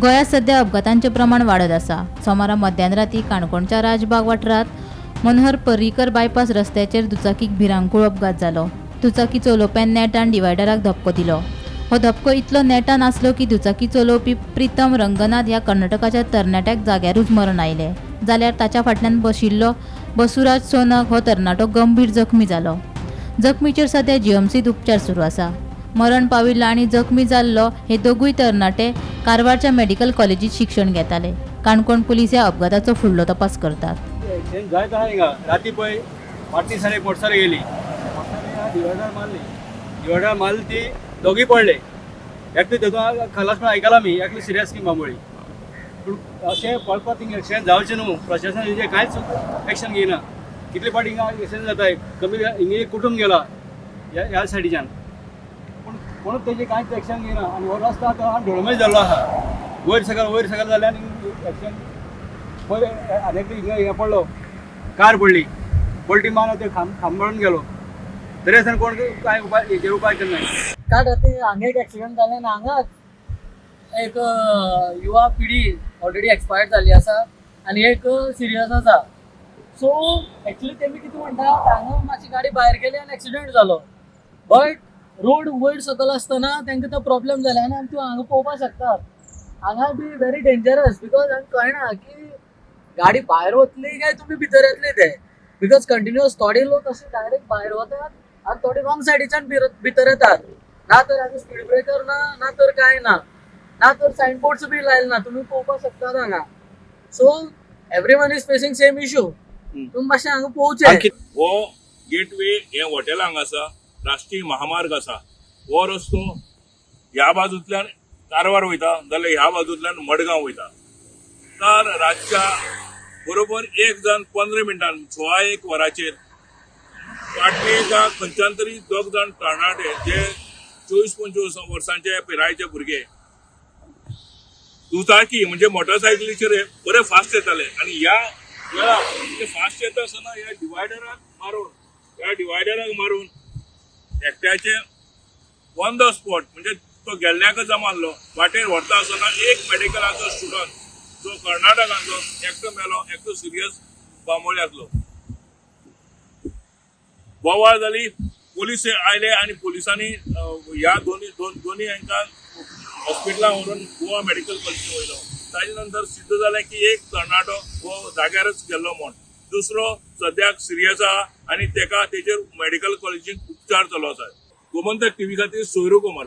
गोंयांत सध्या अपघातांचें प्रमाण वाडत आसा। सोमारा मध्यानराती काणकोणच्या राजबाग वाठारांत मनोहर पर्रीकर बायपास रस्त्याचेर दुचाकीक भिरांकूळ अपघात जालो। दुचाकी चलोवप्यान नेटान डिवायडराक धपको दिलो। हो धपको इतलो नेटान आसलो की दुचाकी चलोवपी प्रितम रंगनाथ ह्या कर्नाटकाच्या तरणाट्याक जाग्यारूच मरण आयलें। जाल्यार ताच्या फाटल्यान बशिल्लो बसुराज सोनक हो तरणाटो गंभीर जखमी जालो। जखमीचेर सध्या जीएमसीत उपचार सुरू आसा। मरण पाविल्लो आनी जखमी जाल्लो हे दोगूय तरणाटे कारवारच्या मेडिकल कॉलेजीत शिक्षण घेताले। काणकोण पुलीस ह्या अपघाताचो फुडलो तपास करतात। जायत आहा हिंगा राती पळय फाटली सायड एक मोटरसायकल गेली, मोटरसायकल डिवायडर मारली ती दोगी पडले। एकटे तेतून खलास पण आयकला मी एकले सिरियस की मामुळी, पूण अशें पळपाक थिंगा एक्सिडेंट जावचें न्हू। प्रशासन हेजेर कांयच एक्शन घेयना। कितले फावटी हिंगा एक्सिडेंट जाताय, कमी हिंगा एक कुटूंब गेला ह्या सायडीच्यान, पूण कोणूच तेजेर कांयच एक्शन घेयना। आनी हो रस्तो आतां ढोळमेज जाल्लो आहा, वयर सकयल जाले आनी एक्सिडेंट पळय आनी एकटो हिंगा हें पडलो, कार पडली, पलटी मारून ते खांबळून गेलो। तरी आसतना कोण कांय हेजेर उपाय केलो ना। काल राती हांगा एक एक्सिडेंट जालें आनी हांगाच एक युवा पिढी ऑलरेडी एक्सपायर्ड जाल्ली आसा आनी एक सिरियस आसा। सो एक्चुअली तेमी कितें म्हणटात, हांगा मातशी गाडी भायर गेली आनी एक्सिडेंट जालो, बट रोड वयर सकयल आसतना तांकां तो प्रॉब्लेम जाला आनी आमी हांगा पळोवपाक शकतात। हांगा बी व्हेरी डेंजरस, बिकॉज हांगा कळना की गाडी भायर वतली काय तुमी भितर येतले ते, बिकॉज कंटिन्युअस थोडे लोक असे डायरेक्ट भायर वतात आनी थोडे रॉंग सायडीच्यान भितर येतात। ना तर हांगा स्पीड ब्रेकर ना तर काय ना तर सायन बोर्ड्स बी लायले ना, तुमी पळोवपाक शकतात हांगा। So everyone is facing same issue, तुमी मातशें हांगा पळोवचें। हो गेटवे हे हॉटेल हांगा आसा, राष्ट्रीय महामार्ग आसा। हो रस्तो ह्या बाजूंतल्यान कारवार वयता जाल्यार ह्या बाजूंतल्यान मडगांव वयता। तर रातच्या बरोबर 1:15 मिनटान 1 वराचेर फाटले एका खंयच्यान तरी 2 जाण तरणाटे जे 24-25 वर्सांचे पिरायेचे भुरगे दुचाकी म्हणजे मोटरसायकलीचेर बरे फास्ट येताले आनी ह्या वेळार ते फास्ट येता आसतना ह्या डिवायडराक मारून एकट्याचे ऑन द स्पॉट म्हणजे तो गेल्ल्याकच जमारलो। वाटेर व्हरता आसतना एक मेडिकलाचो स्टुडंट जो कर्नाटकाचो एकटो मेलो, एकटो सिरियस बांबोळे आसलो। बोवाळ जाली, पुलीस आयले आनी पुलिसांनी ह्या दोन्ही हांकां हॉस्पिटलांत व्हरून गोवा मेडिकल कॉलेजीत वयलो। ताजे नंतर सिद्ध जालें की एक तरणाटो हो जाग्यारच गेल्लो म्हूण, दुसरो सद्याक सिरियस आहा आनी तेका तेजेर मेडिकल कॉलेजीत उपचार चालू आसा। गोमंतक टीव्ही खातीर सोयरू कुमार।